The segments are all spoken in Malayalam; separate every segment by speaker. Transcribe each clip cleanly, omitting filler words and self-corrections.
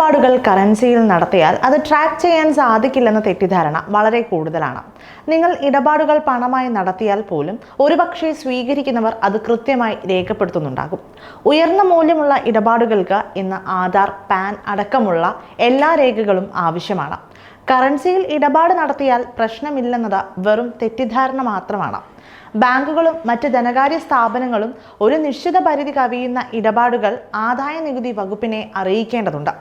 Speaker 1: ഇടപാടുകൾ കറൻസിയിൽ നടത്തിയാൽ അത് ട്രാക്ക് ചെയ്യാൻ സാധിക്കില്ലെന്ന തെറ്റിദ്ധാരണ വളരെ കൂടുതലാണ്. നിങ്ങൾ ഇടപാടുകൾ പണമായി നടത്തിയാൽ പോലും ഒരുപക്ഷെ സ്വീകരിക്കുന്നവർ അത് കൃത്യമായി രേഖപ്പെടുത്തുന്നുണ്ടാകും. ഉയർന്ന മൂല്യമുള്ള ഇടപാടുകൾക്ക് ഇന്ന് ആധാർ, പാൻ അടക്കമുള്ള എല്ലാ രേഖകളും ആവശ്യമാണ്. കറൻസിയിൽ ഇടപാട് നടത്തിയാൽ പ്രശ്നമില്ലെന്നത് വെറും തെറ്റിദ്ധാരണ മാത്രമാണ്. ബാങ്കുകളും മറ്റ് ധനകാര്യ സ്ഥാപനങ്ങളും ഒരു നിശ്ചിത പരിധി കവിയുന്ന ഇടപാടുകൾ ആദായ നികുതി വകുപ്പിനെ അറിയിക്കേണ്ടതുണ്ട്.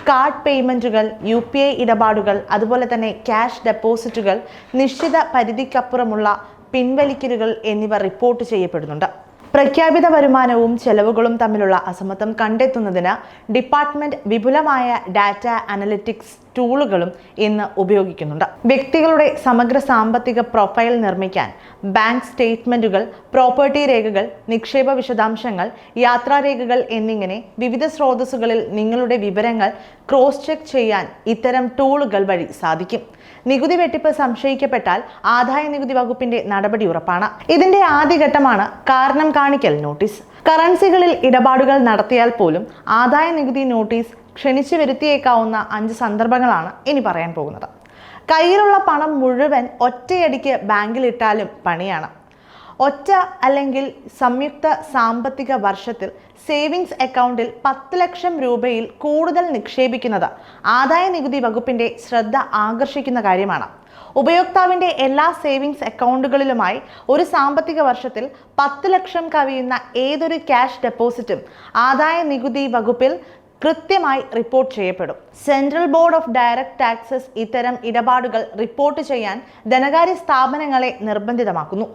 Speaker 1: കാർഡ് പേയ്മെന്റുകൾ, UPI ഇടപാടുകൾ, അതുപോലെ തന്നെ ക്യാഷ് ഡെപ്പോസിറ്റുകൾ, നിശ്ചിത പരിധിക്കപ്പുറമുള്ള പിൻവലിക്കലുകൾ എന്നിവ റിപ്പോർട്ട് ചെയ്യപ്പെടുന്നുണ്ട്. പ്രഖ്യാപിത വരുമാനവും ചെലവുകളും തമ്മിലുള്ള അസമത്വം കണ്ടെത്തുന്നതിന് ഡിപ്പാർട്ട്മെന്റ് വിപുലമായ ഡാറ്റ അനലിറ്റിക്സ് ടൂളുകളും ഇന്ന് ഉപയോഗിക്കുന്നുണ്ട്. വ്യക്തികളുടെ സമഗ്ര സാമ്പത്തിക പ്രൊഫൈൽ നിർമ്മിക്കാൻ ബാങ്ക് സ്റ്റേറ്റ്മെന്റുകൾ, പ്രോപ്പർട്ടി രേഖകൾ, നിക്ഷേപ വിശദാംശങ്ങൾ, യാത്രാരേഖകൾ എന്നിങ്ങനെ വിവിധ സ്രോതസ്സുകളിൽ നിങ്ങളുടെ വിവരങ്ങൾ ക്രോസ് ചെക്ക് ചെയ്യാൻ ഇത്തരം ടൂളുകൾ വഴി സാധിക്കും. നികുതി വെട്ടിപ്പ് സംശയിക്കപ്പെട്ടാൽ ആദായ നികുതി വകുപ്പിന്റെ നടപടി ഉറപ്പാണ്. ഇതിന്റെ ആദ്യഘട്ടമാണ് കാരണം കാണിക്കൽ നോട്ടീസ്. കറൻസികളിൽ ഇടപാടുകൾ നടത്തിയാൽ പോലും ആദായ നികുതി നോട്ടീസ് ക്ഷണിച്ചു വരുത്തിയേക്കാവുന്ന 5 സന്ദർഭങ്ങളാണ് ഇനി പറയാൻ പോകുന്നത്. കയ്യിലുള്ള പണം മുഴുവൻ ഒറ്റയടിക്ക് ബാങ്കിലിട്ടാലും പണിയാണ്. ഒറ്റ അല്ലെങ്കിൽ സംയുക്ത സാമ്പത്തിക വർഷത്തിൽ സേവിങ്സ് അക്കൗണ്ടിൽ 10 ലക്ഷം രൂപയിൽ കൂടുതൽ നിക്ഷേപിക്കുന്നത് ആദായ നികുതി വകുപ്പിന്റെ ശ്രദ്ധ ആകർഷിക്കുന്ന കാര്യമാണ്. ഉപയോക്താവിന്റെ എല്ലാ സേവിങ്സ് അക്കൗണ്ടുകളിലുമായി ഒരു സാമ്പത്തിക വർഷത്തിൽ 10 ലക്ഷം കവിയുന്ന ഏതൊരു ക്യാഷ് ഡെപ്പോസിറ്റും ആദായ നികുതി വകുപ്പിൽ കൃത്യമായി റിപ്പോർട്ട് ചെയ്യപ്പെടും. Central board of direct taxes ഇത്തരം ഇടപാടുകൾ റിപ്പോർട്ട് ചെയ്യാൻ ധനകാര്യ സ്ഥാപനങ്ങളെ നിർബന്ധിതമാക്കുന്നു.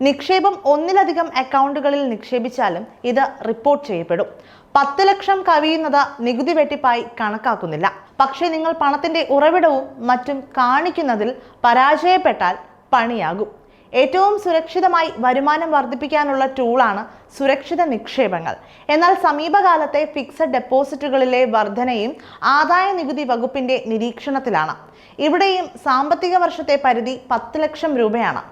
Speaker 1: നിക്ഷേപം ഒന്നിലധികം അക്കൗണ്ടുകളിൽ നിക്ഷേപിച്ചാലും ഇത് റിപ്പോർട്ട് ചെയ്യപ്പെടും. 10 ലക്ഷം കവിയുന്നത് നികുതി വെട്ടിപ്പായി കണക്കാക്കുന്നില്ല. പക്ഷേ നിങ്ങൾ പണത്തിന്റെ ഉറവിടവും മറ്റും കാണിക്കുന്നതിൽ പരാജയപ്പെട്ടാൽ പണിയാകും. ഏറ്റവും സുരക്ഷിതമായി വരുമാനം വർദ്ധിപ്പിക്കാനുള്ള ടൂളാണ് സുരക്ഷിത നിക്ഷേപങ്ങൾ. എന്നാൽ സമീപകാലത്തെ ഫിക്സഡ് ഡെപ്പോസിറ്റുകളിലെ വർധനയും ആദായ നികുതി വകുപ്പിന്റെ നിരീക്ഷണത്തിലാണ്. ഇവിടെയും സാമ്പത്തിക വർഷത്തെ പരിധി 10 ലക്ഷം രൂപയാണ്.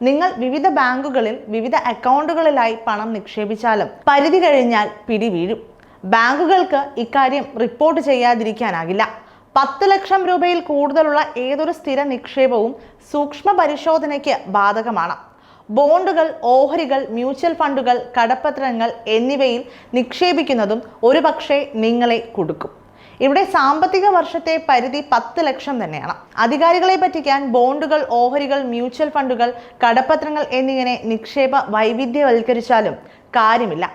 Speaker 1: നിങ്ങൾ വിവിധ ബാങ്കുകളിൽ വിവിധ അക്കൗണ്ടുകളിലായി പണം നിക്ഷേപിച്ചാലും പരിധി കഴിഞ്ഞാൽ പിടിവീഴും. ബാങ്കുകൾക്ക് ഇക്കാര്യം റിപ്പോർട്ട് ചെയ്യാതിരിക്കാനാകില്ല. 10 ലക്ഷം രൂപയിൽ കൂടുതലുള്ള ഏതൊരു സ്ഥിര നിക്ഷേപവും സൂക്ഷ്മ പരിശോധനയ്ക്ക് ബാധകമാണ്. ബോണ്ടുകൾ, ഓഹരികൾ, മ്യൂച്വൽ ഫണ്ടുകൾ, കടപ്പത്രങ്ങൾ എന്നിവയിൽ നിക്ഷേപിക്കുന്നതും ഒരുപക്ഷെ നിങ്ങളെ കുടുക്കും. ഇവിടെ സാമ്പത്തിക വർഷത്തെ പരിധി 10 ലക്ഷം തന്നെയാണ്. അധികാരികളെ പറ്റിക്കാൻ ബോണ്ടുകൾ, ഓഹരികൾ, മ്യൂച്വൽ ഫണ്ടുകൾ, കടപ്പത്രങ്ങൾ എന്നിങ്ങനെ നിക്ഷേപ വൈവിധ്യവൽക്കരിച്ചാലും കാര്യമില്ല.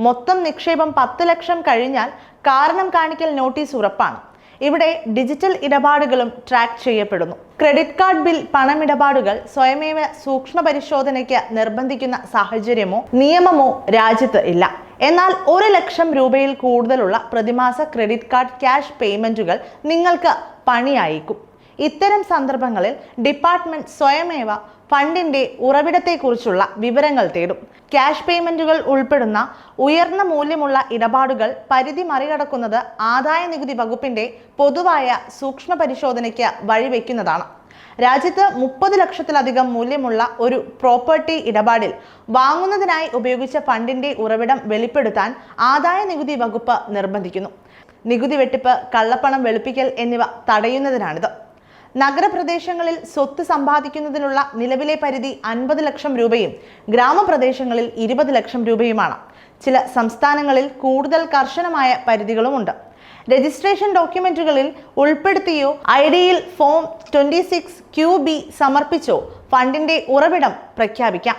Speaker 1: മൊത്തം നിക്ഷേപം 10 ലക്ഷം കഴിഞ്ഞാൽ കാരണം കാണിക്കൽ നോട്ടീസ് ഉറപ്പാണ്. ഇവിടെ ഡിജിറ്റൽ ഇടപാടുകളും ട്രാക്ക് ചെയ്യപ്പെടുന്നു. ക്രെഡിറ്റ് കാർഡ്, ബിൽ, പണമിടപാടുകൾ സ്വയമേവ സൂക്ഷ്മ പരിശോധനയ്ക്ക് നിർബന്ധിക്കുന്ന സാഹചര്യമോ നിയമമോ രാജ്യത്ത് ഇല്ല. എന്നാൽ 1 ലക്ഷം രൂപയിൽ കൂടുതലുള്ള പ്രതിമാസ ക്രെഡിറ്റ് കാർഡ് ക്യാഷ് പേയ്മെന്റുകൾ നിങ്ങൾക്ക് പണിയായേക്കും. ഇത്തരം സന്ദർഭങ്ങളിൽ ഡിപ്പാർട്ട്മെന്റ് സ്വയമേവ ഫണ്ടിന്റെ ഉറവിടത്തെക്കുറിച്ചുള്ള വിവരങ്ങൾ തേടും. ക്യാഷ് പേയ്മെന്റുകൾ ഉൾപ്പെടുന്ന ഉയർന്ന മൂല്യമുള്ള ഇടപാടുകൾ പരിധി മറികടക്കുന്നത് ആദായ നികുതി വകുപ്പിന്റെ പൊതുവായ സൂക്ഷ്മ പരിശോധനയ്ക്ക് വഴിവെക്കുന്നതാണ്. രാജ്യത്ത് 30 ലക്ഷത്തിലധികം മൂല്യമുള്ള ഒരു പ്രോപ്പർട്ടി ഇടപാടിൽ വാങ്ങുന്നതിനായി ഉപയോഗിച്ച ഫണ്ടിന്റെ ഉറവിടം വെളിപ്പെടുത്താൻ ആദായ നികുതി വകുപ്പ് നിർബന്ധിക്കുന്നു. നികുതി വെട്ടിപ്പ്, കള്ളപ്പണം വെളുപ്പിക്കൽ എന്നിവ തടയുന്നതിനാണിത്. നഗരപ്രദേശങ്ങളിൽ സ്വത്ത് സമ്പാദിക്കുന്നതിനുള്ള നിലവിലെ പരിധി 50 ലക്ഷം രൂപയും ഗ്രാമപ്രദേശങ്ങളിൽ 20 ലക്ഷം രൂപയുമാണ്. ചില സംസ്ഥാനങ്ങളിൽ കൂടുതൽ കർശനമായ പരിധികളുമുണ്ട്. രജിസ്ട്രേഷൻ ഡോക്യുമെന്റുകളിൽ ഉൾപ്പെടുത്തിയോ ID-യിൽ ഫോം 26QB സമർപ്പിച്ചോ ഫണ്ടിന്റെ ഉറവിടം പ്രഖ്യാപിക്കാം.